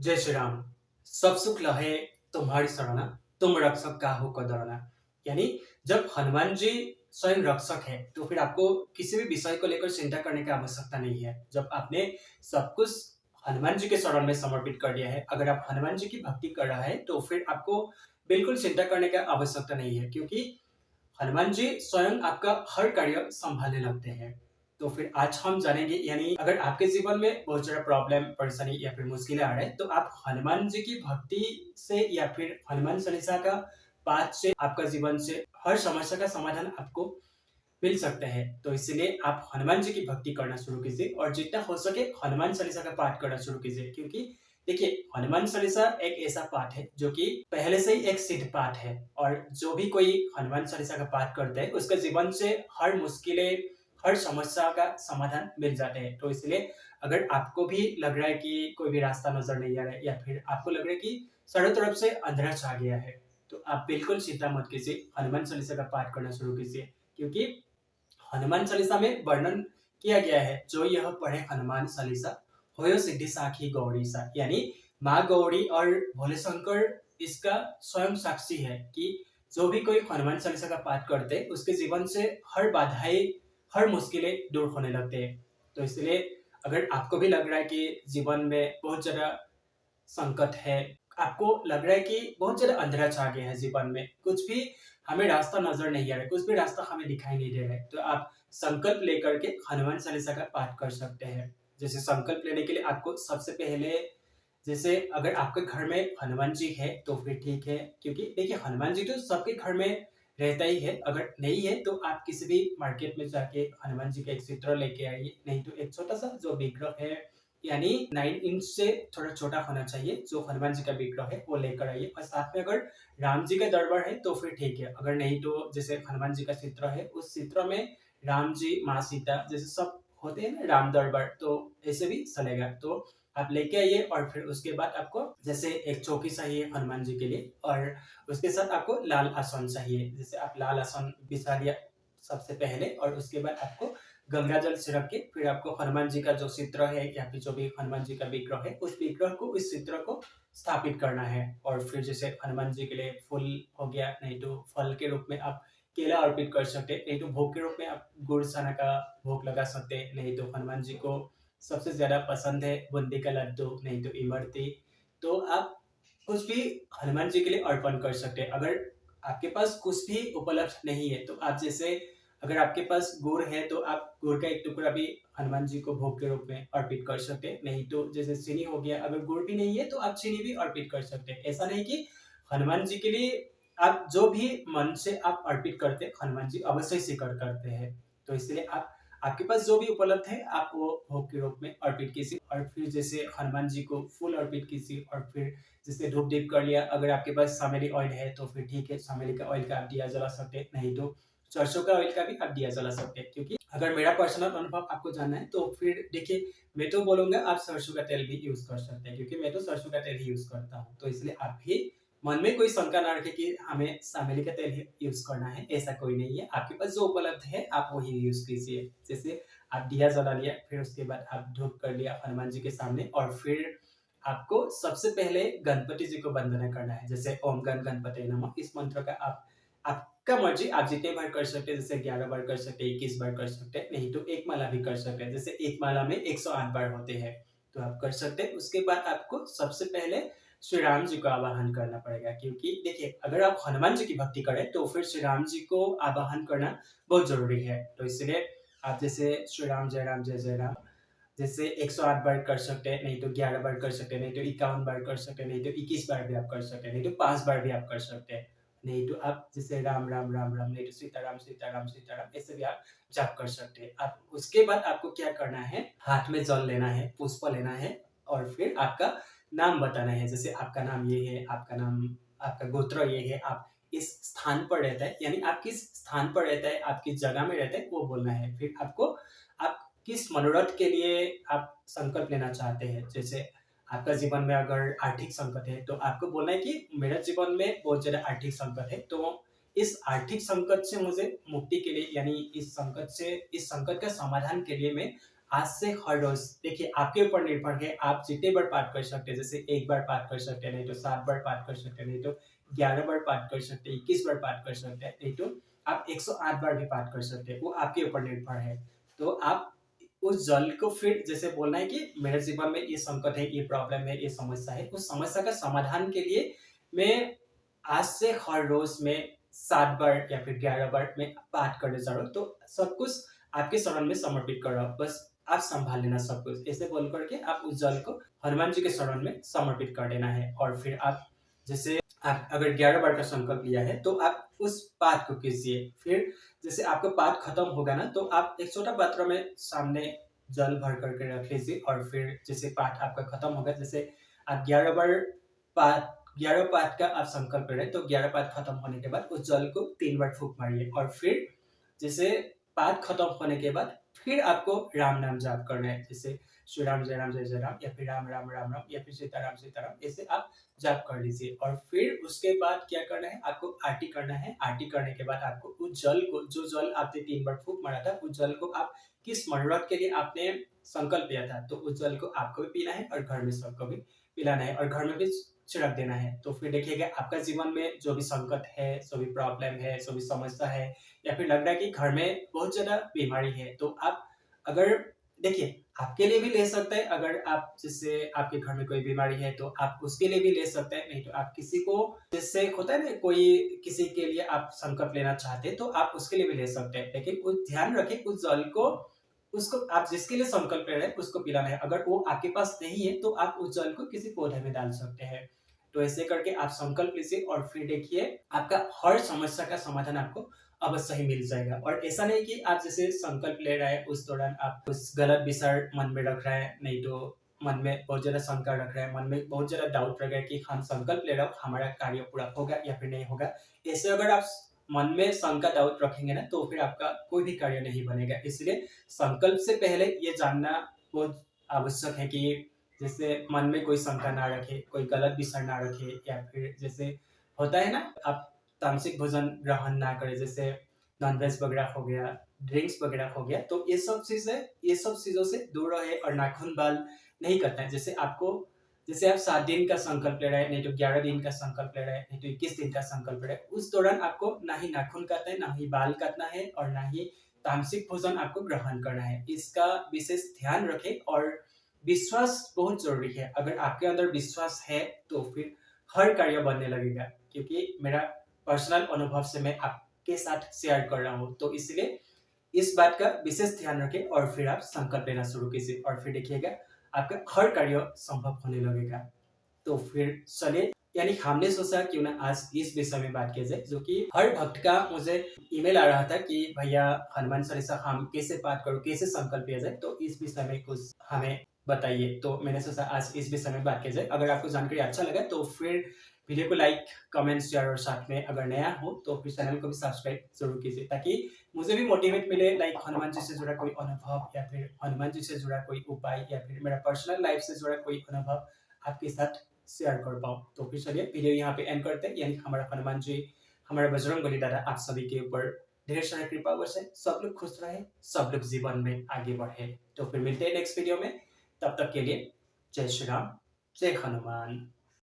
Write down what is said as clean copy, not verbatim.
जय श्री राम। सब सुख लहे तुम्हारी सरना, तुम रक्षक काहू को डरना। यानी जब हनुमान जी स्वयं रक्षक है तो फिर आपको किसी भी विषय को लेकर चिंता करने की आवश्यकता नहीं है। जब आपने सब कुछ हनुमान जी के शरण में समर्पित कर दिया है, अगर आप हनुमान जी की भक्ति कर रहा है तो फिर आपको बिल्कुल चिंता करने की आवश्यकता नहीं है, क्योंकि हनुमान जी स्वयं आपका हर कार्य संभालने लगते हैं। तो फिर आज हम जानेंगे, यानी अगर आपके जीवन में बहुत सारा प्रॉब्लम, परेशानी या फिर मुश्किलें आ रहे हैं तो आप हनुमान जी की भक्ति से या फिर हनुमान चालीसा का पाठ से आपका जीवन से हर समस्या का समाधान आपको मिल सकता है। तो इसलिए आप हनुमान जी की भक्ति करना शुरू कीजिए और जितना हो सके हनुमान चालीसा का पाठ करना शुरू कीजिए, क्योंकि देखिए हनुमान चालीसा एक ऐसा पाठ है जो कि पहले से ही एक सिद्ध पाठ है। और जो भी कोई हनुमान चालीसा का पाठ करता है उसके जीवन से हर मुश्किलें, हर समस्या का समाधान मिल जाते हैं। तो इसलिए अगर आपको भी लग रहा है कि कोई भी रास्ता नजर नहीं आ रहा है या फिर आपको लग रहा है कि चारों तरफ से अंधेरा छा गया है, तो आप बिल्कुल चिंता मत कीजिए, हनुमान चालीसा का पाठ करना शुरू कीजिए। क्योंकि हनुमान चालीसा में वर्णन किया गया है, जो यह पढ़े हनुमान चालीसा होयो सिद्धि साखी गौरी सा। यानी माँ गौरी और भोले शंकर इसका स्वयं साक्षी है कि जो भी कोई हनुमान चालीसा का पाठ करते हैं उसके जीवन से हर बाधाएं, हर मुश्किलें दूर होने लगते हैं। तो इसलिए अगर आपको भी लग रहा है कि जीवन में बहुत ज्यादा संकट है, आपको लग रहा है कि बहुत ज्यादा अंधेरा छा गया है जीवन में, कुछ भी हमें रास्ता नजर नहीं आ रहा है, कुछ भी रास्ता हमें दिखाई नहीं दे रहा है, तो आप संकल्प लेकर के हनुमान चालीसा का पाठ कर सकते हैं। जैसे संकल्प लेने के लिए आपको सबसे पहले, जैसे अगर आपके घर में हनुमान जी है तो फिर ठीक है, क्योंकि देखिए हनुमान जी तो सबके घर में रहता ही है। अगर नहीं है तो आप किसी भी मार्केट में जाके हनुमान जी का एक चित्र लेके आइए, नहीं तो एक छोटा सा जो विग्रह है, यानी 9 इंच से थोड़ा छोटा होना चाहिए, जो हनुमान जी का विग्रह है वो लेकर आइए। और साथ में अगर राम जी का दरबार है तो फिर ठीक है, अगर नहीं तो जैसे हनुमान जी का चित्र है उस चित्र में राम जी, माँ सीता जैसे सब होते हैं ना, राम दरबार, तो ऐसे भी चलेगा। तो आप लेके आइए और फिर उसके बाद आपको जैसे एक चौकी चाहिए हनुमान जी के लिए, और उसके साथ आपको लाल आसन चाहिए। जैसे आप लाल आसन बिछा लिया सबसे पहले, और उसके बाद आपको गंगा जल छिड़क के फिर आपको हनुमान जी का जो चित्र है या फिर जो भी हनुमान जी का विग्रह है उस विग्रह को, इस चित्र को स्थापित करना है। और फिर जैसे हनुमान जी के लिए फूल हो गया, नहीं तो फल के रूप में आप केला अर्पित कर सकते हैं, नहीं तो भोग के रूप में आप गुड़ चना का भोग लगा सकते हैं, नहीं तो हनुमान जी को सबसे ज्यादा पसंद है बूंदी का लड्डू, नहीं तो इमरती, तो आप कुछ भी हनुमान जी के लिए अर्पण कर सकते हैं। अगर आपके पास कुछ भी उपलब्ध नहीं है तो आप जैसे, अगर आपके पास गुड़ है तो आप गुड़ का एक टुकड़ा भी हनुमान जी को भोग के रूप में अर्पित कर सकते हैं, नहीं तो जैसे चीनी हो गया, अगर गुड़ भी नहीं है तो आप चीनी भी अर्पित कर सकते हैं। ऐसा नहीं कि हनुमान जी के लिए आप जो भी मन से आप अर्पित करते हैं हनुमान जी अवश्य स्वीकार करते हैं। तो इसलिए आप, आपके पास जो भी उपलब्ध है आप वो भोग के रूप में अर्पित कीजिए। और फिर जैसे हनुमान जी को फूल अर्पित कीजिए, और फिर जैसे धूप दीप कर लिया। अगर आपके पास सामेली ऑयल है तो फिर ठीक है, सामेली का ऑयल का आप दिया जला सकते हैं, नहीं तो सरसों का ऑयल का भी आप दिया जला सकते हैं। क्योंकि अगर मेरा पर्सनल अनुभव आपको जानना है तो फिर देखिए, मैं तो बोलूंगा आप सरसों का तेल भी यूज कर सकते हैं, क्योंकि मैं तो सरसों का तेल ही यूज करता हूँ। तो इसलिए आप भी मन में कोई शंका ना रखे कि हमें सामेली का तेल यूज करना है, ऐसा कोई नहीं है। आपके पास जो उपलब्ध है आप वही यूज कीजिए। जैसे आप दिया जला लिया, फिर उसके बाद आप धूप कर लिया हनुमान जी के सामने, और फिर आपको सबसे पहले गणपति जी को वंदना करना है। जैसे ओम गण गणपति नमः, इस मंत्र का आपका मर्जी, आप जितने बार कर सकते हैं, जैसे 11 बार कर सकते हैं, 21 बार कर सकते हैं, नहीं तो एक माला भी कर सकते हैं। जैसे एक माला में 108 बार होते हैं, तो आप कर सकते हैं। उसके बाद आपको सबसे पहले श्री राम जी को आवाहन करना पड़ेगा, क्योंकि देखिए अगर आप हनुमान जी की भक्ति करें तो फिर श्री राम जी को आवाहन करना बहुत जरूरी है। तो इसलिए आप जैसे श्री राम जय जय राम, जैसे 108 बार कर सकते हैं, नहीं तो 11 बार कर सकते हैं, नहीं तो 51 बार कर सकते हैं, नहीं तो 21 बार भी आप कर सकते हैं, नहीं तो 5 बार भी आप कर सकते हैं, नहीं तो आप जैसे राम राम राम राम, नहीं तो सीताराम सीताराम सीताराम, ऐसे भी आप जाप कर सकते हैं। आप उसके बाद आपको क्या करना है, हाथ में जल लेना है, पुष्प लेना है, और फिर आपका नाम बताना है। जैसे आपका नाम ये है, आपका नाम, आपका गोत्र ये है, आप इस स्थान पर रहता है, यानी आप किस स्थान पर रहता है, आप किस जगह में रहता है वो बोलना है। फिर आपको, आप किस मनोरथ के लिए आप संकल्प लेना चाहते हैं। जैसे आपका जीवन में अगर आर्थिक संकट है तो आपको बोलना है कि मेरा जीवन में बहुत ज्यादा आर्थिक संकट है, तो इस आर्थिक संकट से मुझे मुक्ति के लिए, यानी इस संकट से, इस संकट का समाधान के लिए मैं आज से हर रोज देखिए आपके ऊपर निर्भर है, आप जितने बार पाठ कर सकते हैं, जैसे 1 बार पाठ कर सकते हैं, नहीं तो 7 बार पाठ कर सकते हैं, नहीं तो 11 बार पाठ कर सकते हैं, 21 बार पाठ कर सकते हैं, नहीं तो आप 108 बार भी पाठ कर सकते हैं, वो आपके ऊपर निर्भर है। तो आप उस जल को फिर जैसे बोलना है कि मेरे जीवन में ये संकट है, ये प्रॉब्लम है, ये समस्या है, उस समस्या का समाधान के लिए मैं आज से हर रोज में 7 बार या फिर 11 बार मैं पाठ करने जा रहा हूँ। तो सब कुछ आपके शरण में समर्पित कर रहा हूँ, बस आप संभाल लेना सब कुछ। ऐसे बोल करके आप उस जल को हनुमान जी के शरण में समर्पित कर देना है। और फिर आप जैसे आप अगर 11 बार का संकल्प लिया है तो आप उस पाठ को कीजिए। फिर जैसे आपका पाठ खत्म होगा ना, तो आप एक छोटा पात्र में सामने जल भर करके रख लीजिए। और फिर जैसे पाठ आपका खत्म होगा, जैसे आप 11 बार पाठ 11 पाठ का आप संकल्प करें, तो 11 पाठ खत्म होने के बाद उस जल को 3 बार फूंक मारिए। और फिर जैसे पाठ खत्म होने के बाद फिर आपको राम नाम जाप करना है, जैसे श्री राम जय राम जय जय राम, या फिर राम राम राम राम, या फिर सीताराम सीताराम, ऐसे आप जाप कर लीजिए। और फिर उसके बाद क्या करना है, आपको आरती करना है। आरती करने के बाद आपको उस जल को, जो जल आपने 3 बार फूंक मारा था, उस जल को आप किस मनोरथ के लिए आपने संकल्प लिया था, तो उस जल को आपको भी पीना है और घर में सबको भी पिलाना है और घर में भी छिड़क देना है। तो फिर देखिएगा आपका जीवन में जो भी संकट है, जो भी प्रॉब्लम है, जो भी समस्या है, या फिर लग रहा है कि घर में बहुत ज़्यादा बीमारी है, तो आप अगर देखिए आपके लिए भी ले सकते हैं। अगर आप जैसे आपके घर में कोई बीमारी है तो आप उसके लिए भी ले सकते हैं, नहीं तो आप किसी को, जैसे होता है ना कोई किसी के लिए आप संकल्प लेना चाहते हैं तो आप उसके लिए भी ले सकते हैं। लेकिन उस ध्यान रखें उस जल को, उसको आप जिसके लिए संकल्प ले रहे हैं उसको पिलाना है। अगर वो आपके पास नहीं है तो आप उस जल को किसी पौधे में डाल सकते हैं। तो ऐसे करके आप संकल्प लीजिए और फिर देखिए आपका हर समस्या का समाधान आपको अवश्य ही मिल जाएगा। और ऐसा नहीं कि आप जैसे संकल्प ले रहे हैं उस दौरान आप कुछ गलत विचार मन में रख रहे हैं, नहीं तो मन में बहुत ज्यादा शंका रख रहे हैं, मन में बहुत ज्यादा डाउट रख रहे हैं कि हम संकल्प ले रहे हो, हमारा कार्य पूरा होगा या फिर नहीं होगा। ऐसे अगर आप मन में शंका डाउट रखेंगे ना, तो फिर आपका कोई भी कार्य नहीं बनेगा। इसलिए संकल्प से पहले ये जानना बहुत आवश्यक है कि जैसे मन में कोई शंका ना रखे, कोई गलत विचार ना रखे, या फिर जैसे होता है ना आप तामसिक भोजन ग्रहण ना करें, जैसे नॉनवेज वगैरह हो गया, ड्रिंक्स वगैरह हो गया, तो ये सब चीजों से दूर रहे और नाखून बाल नहीं करता है। जैसे आपको, जैसे आप 7 दिन का संकल्प ले रहे हैं, नहीं तो 11 दिन का संकल्प ले रहे हैं, नहीं तो 21 दिन का संकल्प ले रहे हैं, उस दौरान आपको ना ही नाखून काटना है, ना ही बाल काटना है, और ना ही तामसिक भोजन आपको ग्रहण करना है। इसका विशेष ध्यान रखें। और विश्वास बहुत जरूरी है। अगर आपके अंदर विश्वास है तो फिर हर कार्य बनने लगेगा, क्योंकि मेरा पर्सनल अनुभव से मैं आपके साथ शेयर कर रहा हूँ। तो इसलिए इस बात का विशेष ध्यान रखें और फिर आप संकल्प लेना शुरू कीजिए, और फिर देखिएगा आपका हर कार्य संभव होने लगेगा। तो फिर चलिए, यानी हमने सोचा क्यों ना आज इस विषय में बात की जाए, जो कि हर भक्त का मुझे ईमेल आ रहा था कि भैया हनुमान चालीसा हम कैसे पाठ करूं, कैसे संकल्प लिया जाए, तो इस विषय में कुछ हमें बताइए। तो मैंने सोचा आज इस विषय में बात की जाए। अगर आपको जानकारी अच्छा लगा तो फिर वीडियो को लाइक, कमेंट, शेयर, और साथ में अगर नया हो तो फिर चैनल को भी सब्सक्राइब जरूर कीजिए, ताकि मुझे भी मोटिवेट मिले, लाइक हनुमान जी से जुड़ा कोई अनुभव, या फिर हनुमान जी से जुड़ा कोई उपाय, या फिर मेरा पर्सनल लाइफ से जुड़ा कोई अनुभव आपके साथ शेयर कर पाऊँ। तो फिर चलिए वीडियो यहाँ पे एंड करते हैं। यानी हमारा हनुमान जी, हमारा बजरंगबली दादा आप सभी के ऊपर ढेर सारा कृपा बरसे, सब लोग खुश रहे, सब लोग जीवन में आगे बढ़े। तो फिर मिलते हैं नेक्स्ट वीडियो में, तब तक के लिए जय श्री राम, जय हनुमान।